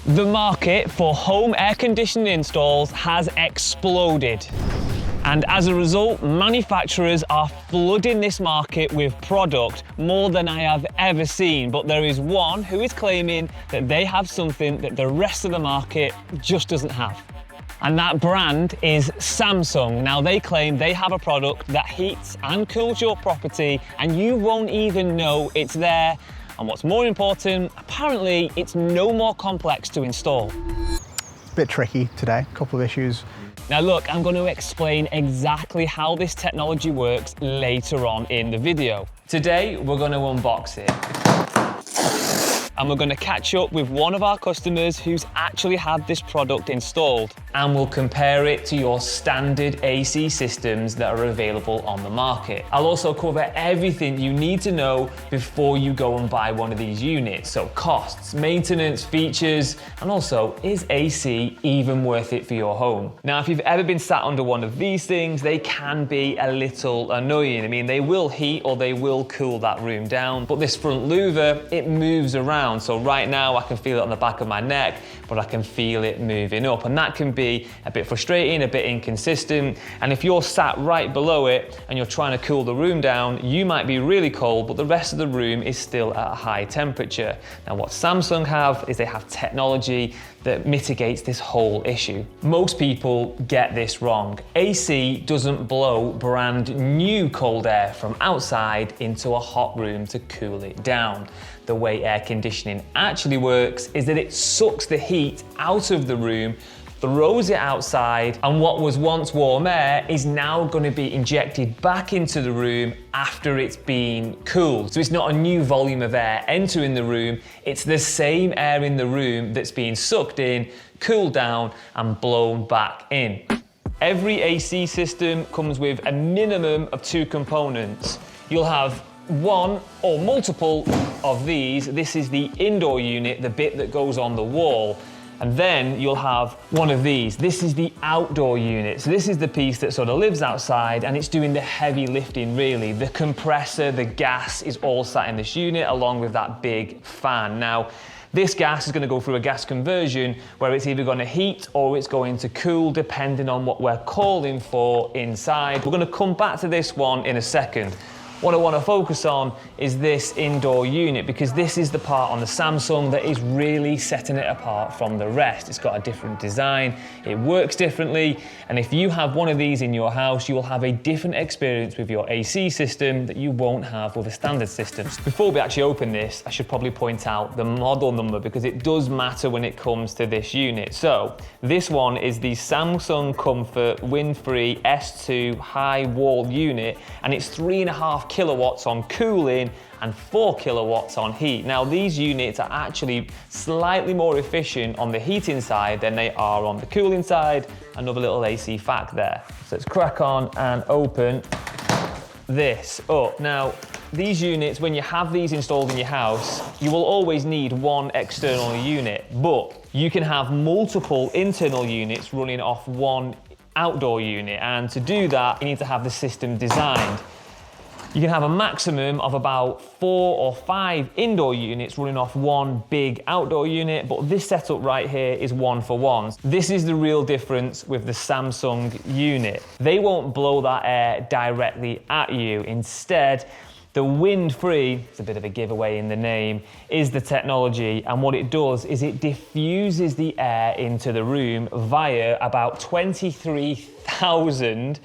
The market for home air conditioning installs has exploded. And as a result, manufacturers are flooding this market with product more than I have ever seen. But there is one who is claiming that they have something that the rest of the market just doesn't have. And that brand is Samsung. Now, they claim they have a product that heats and cools your property and you won't even know it's there. And what's more important, apparently it's no more complex to install. Bit tricky today, a couple of issues. Now look, I'm going to explain exactly how this technology works later on in the video. Today, we're going to unbox it. And we're going to catch up with one of our customers who's actually had this product installed. And we'll compare it to your standard AC systems that are available on the market. I'll also cover everything you need to know before you go and buy one of these units. So costs, maintenance, features, and also, is AC even worth it for your home? Now, if you've ever been sat under one of these things, they can be a little annoying. I mean, they will heat or they will cool that room down, but this front louver, it moves around. So right now I can feel it on the back of my neck, but I can feel it moving up. And that can be a bit frustrating, a bit inconsistent. And if you're sat right below it and you're trying to cool the room down, you might be really cold, but the rest of the room is still at a high temperature. Now what Samsung have is they have technology that mitigates this whole issue. Most people get this wrong. AC doesn't blow brand new cold air from outside into a hot room to cool it down. The way air conditioning actually works is that it sucks the heat out of the room, throws it outside, and what was once warm air is now going to be injected back into the room after it's been cooled. So it's not a new volume of air entering the room, it's the same air in the room that's being sucked in, cooled down, and blown back in. Every AC system comes with a minimum of 2 components. You'll have one or multiple of these. This is the indoor unit, the bit that goes on the wall. And then you'll have one of these. This is the outdoor unit. So this is the piece that sort of lives outside and it's doing the heavy lifting really. The compressor, the gas is all sat in this unit along with that big fan. Now, this gas is going to go through a gas conversion where it's either going to heat or it's going to cool depending on what we're calling for inside. We're going to come back to this one in a second. What I want to focus on is this indoor unit because this is the part on the Samsung that is really setting it apart from the rest. It's got a different design, it works differently, and if you have one of these in your house, you will have a different experience with your AC system that you won't have with a standard system. Before we actually open this, I should probably point out the model number because it does matter when it comes to this unit. So this one is the Samsung Comfort Windfree S2 high wall unit, and it's 3.5 kilowatts on cooling and 4 kilowatts on heat. Now these units are actually slightly more efficient on the heating side than they are on the cooling side. Another little AC fact there. So let's crack on and open this up. Now these units, when you have these installed in your house, you will always need one external unit, but you can have multiple internal units running off one outdoor unit, and to do that you need to have the system designed. You can have a maximum of about 4 or 5 indoor units running off one big outdoor unit, but this setup right here is 1-for-1. This is the real difference with the Samsung unit. They won't blow that air directly at you. Instead, the Windfree, it's a bit of a giveaway in the name, is the technology, and what it does is it diffuses the air into the room via about 23,000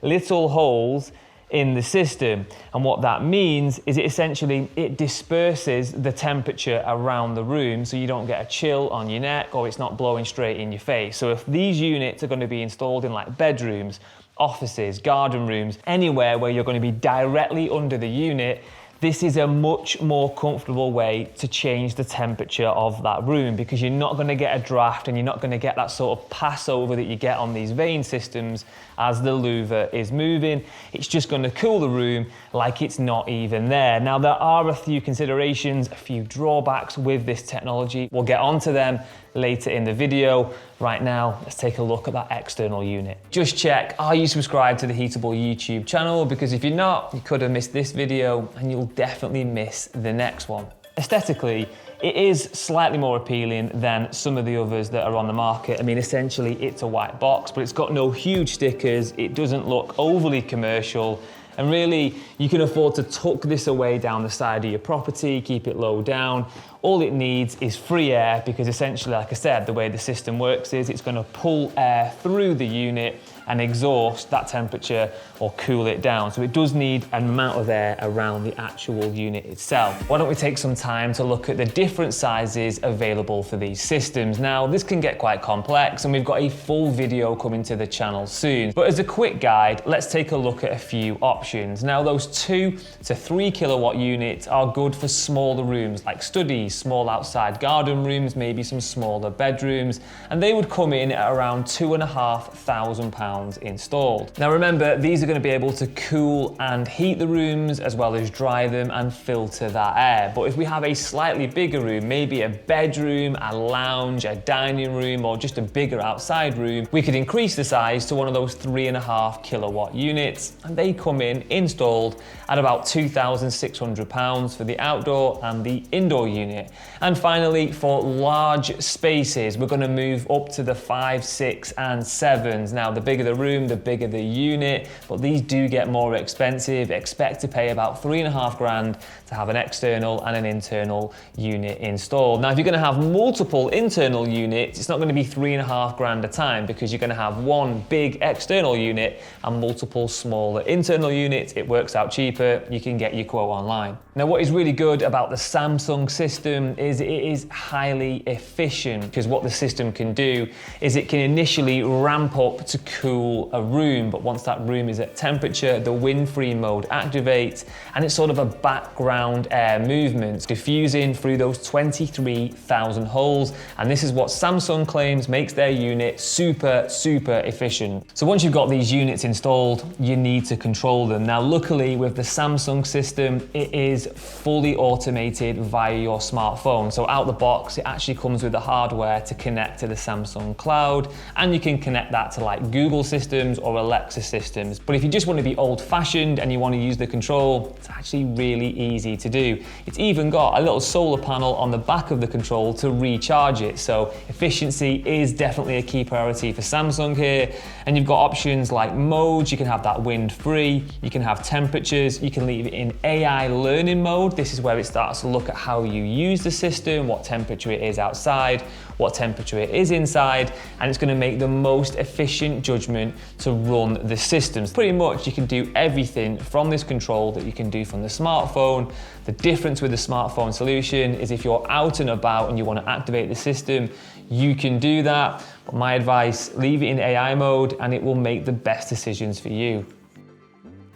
little holes in the system. And what that means is it disperses the temperature around the room so you don't get a chill on your neck or it's not blowing straight in your face. So if these units are going to be installed in like bedrooms, offices, garden rooms, anywhere where you're going to be directly under the unit, this is a much more comfortable way to change the temperature of that room because you're not going to get a draft and you're not going to get that sort of passover that you get on these vane systems as the louver is moving. It's just going to cool the room like it's not even there. Now, there are a few considerations, a few drawbacks with this technology. We'll get onto them later in the video. Right now, let's take a look at that external unit. Just check, are you subscribed to the Heatable YouTube channel? Because if you're not, you could have missed this video and you'll definitely miss the next one. Aesthetically, it is slightly more appealing than some of the others that are on the market. I mean, essentially it's a white box, but it's got no huge stickers. It doesn't look overly commercial. And really, you can afford to tuck this away down the side of your property, keep it low down. All it needs is free air, because essentially, like I said, the way the system works is it's gonna pull air through the unit and exhaust that temperature or cool it down. So it does need an amount of air around the actual unit itself. Why don't we take some time to look at the different sizes available for these systems. Now, this can get quite complex, and we've got a full video coming to the channel soon. But as a quick guide, let's take a look at a few options. Now, those 2 to 3 kilowatt units are good for smaller rooms like studies, small outside garden rooms, maybe some smaller bedrooms, and they would come in at around £2,500 installed. Now remember, these are going to be able to cool and heat the rooms as well as dry them and filter that air. But if we have a slightly bigger room, maybe a bedroom, a lounge, a dining room, or just a bigger outside room, we could increase the size to one of those 3.5 kilowatt units, and they come in installed at about £2,600 for the outdoor and the indoor unit. And finally, for large spaces, we're going to move up to the 5, 6 and 7s. Now, the bigger the room, the bigger the unit, but these do get more expensive. Expect to pay about £3,500 to have an external and an internal unit installed. Now, if you're going to have multiple internal units, it's not going to be £3,500 a time, because you're going to have one big external unit and multiple smaller internal units. It works out cheaper. You can get your quote online. Now, what is really good about the Samsung system is it is highly efficient, because what the system can do is it can initially ramp up to cool a room, but once that room is at temperature, the Windfree mode activates, and it's sort of a background air movement, diffusing through those 23,000 holes, and this is what Samsung claims makes their unit super, super efficient. So once you've got these units installed, you need to control them. Now, luckily with the Samsung system, it is fully automated via your smartphone. So out the box, it actually comes with the hardware to connect to the Samsung cloud, and you can connect that to like Google systems or Alexa systems. But if you just want to be old-fashioned and you want to use the control, it's actually really easy to do. It's even got a little solar panel on the back of the control to recharge it. So efficiency is definitely a key priority for Samsung here. And you've got options like modes. You can have that wind-free, you can have temperatures, you can leave it in AI learning mode. This is where it starts to look at how you use the system, what temperature it is outside, what temperature it is inside, and it's going to make the most efficient judgment to run the systems. Pretty much you can do everything from this control that you can do from the smartphone. The difference with the smartphone solution is if you're out and about and you want to activate the system, you can do that. But my advice, leave it in AI mode and it will make the best decisions for you.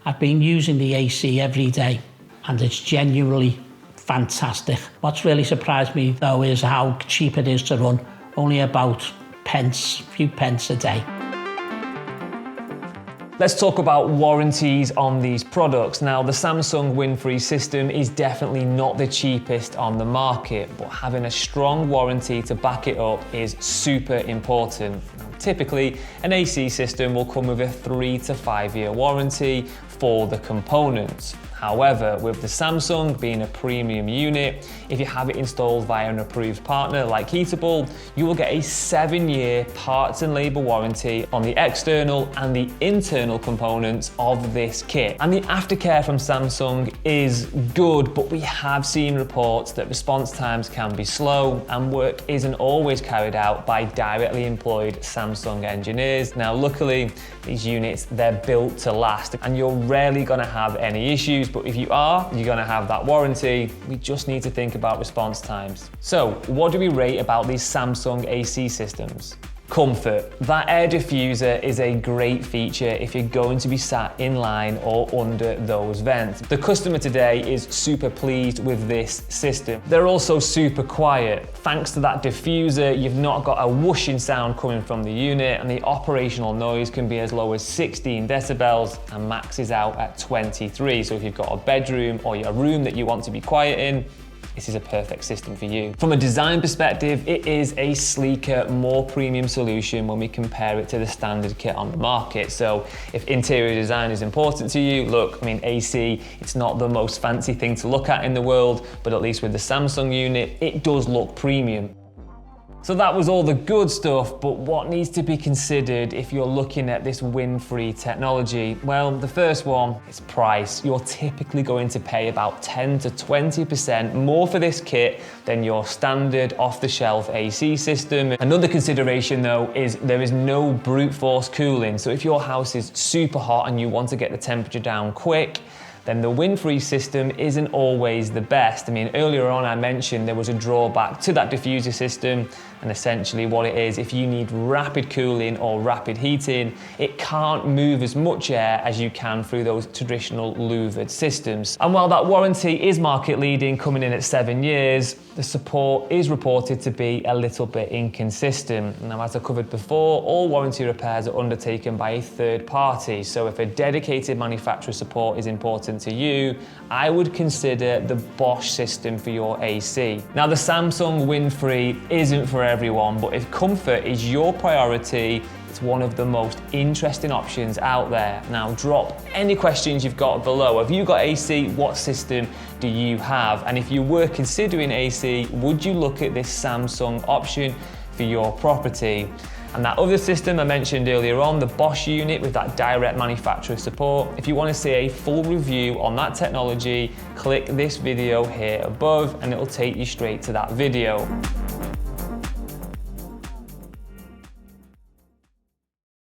I've been using the AC every day and it's genuinely fantastic. What's really surprised me though is how cheap it is to run, only about a few pence a day. Let's talk about warranties on these products. Now, the Samsung Windfree system is definitely not the cheapest on the market, but having a strong warranty to back it up is super important. Typically, an AC system will come with a 3 to 5 year warranty for the components. However, with the Samsung being a premium unit, if you have it installed via an approved partner like Heatable, you will get a 7-year parts and labor warranty on the external and the internal components of this kit. And the aftercare from Samsung is good, but we have seen reports that response times can be slow and work isn't always carried out by directly employed Samsung engineers. Now, luckily, these units, they're built to last and you're rarely gonna have any issues. But if you are, you're gonna have that warranty. We just need to think about response times. So what do we rate about these Samsung AC systems? Comfort. That air diffuser is a great feature if you're going to be sat in line or under those vents. The customer today is super pleased with this system. They're also super quiet. Thanks to that diffuser, you've not got a whooshing sound coming from the unit, and the operational noise can be as low as 16 decibels and maxes out at 23. So if you've got a bedroom or a room that you want to be quiet in, this is a perfect system for you. From a design perspective, it is a sleeker, more premium solution when we compare it to the standard kit on the market. So if interior design is important to you, look, I mean, AC, it's not the most fancy thing to look at in the world, but at least with the Samsung unit, it does look premium. So that was all the good stuff, but what needs to be considered if you're looking at this Windfree technology? Well, the first one is price. You're typically going to pay about 10 to 20% more for this kit than your standard off-the-shelf AC system. Another consideration though is there is no brute force cooling. So if your house is super hot and you want to get the temperature down quick, then the Windfree system isn't always the best. I mean, earlier on I mentioned there was a drawback to that diffuser system, and essentially what it is, if you need rapid cooling or rapid heating, it can't move as much air as you can through those traditional louvered systems. And while that warranty is market leading, coming in at 7 years, the support is reported to be a little bit inconsistent. Now, as I covered before, all warranty repairs are undertaken by a third party. So if a dedicated manufacturer support is important to you, I would consider the Bosch system for your AC. Now, the Samsung Windfree isn't for everyone, but if comfort is your priority, it's one of the most interesting options out there. Now, drop any questions you've got below. Have you got AC? What system do you have? And if you were considering AC, would you look at this Samsung option for your property? And that other system I mentioned earlier on, the Bosch unit with that direct manufacturer support, if you want to see a full review on that technology, click this video here above and it'll take you straight to that video.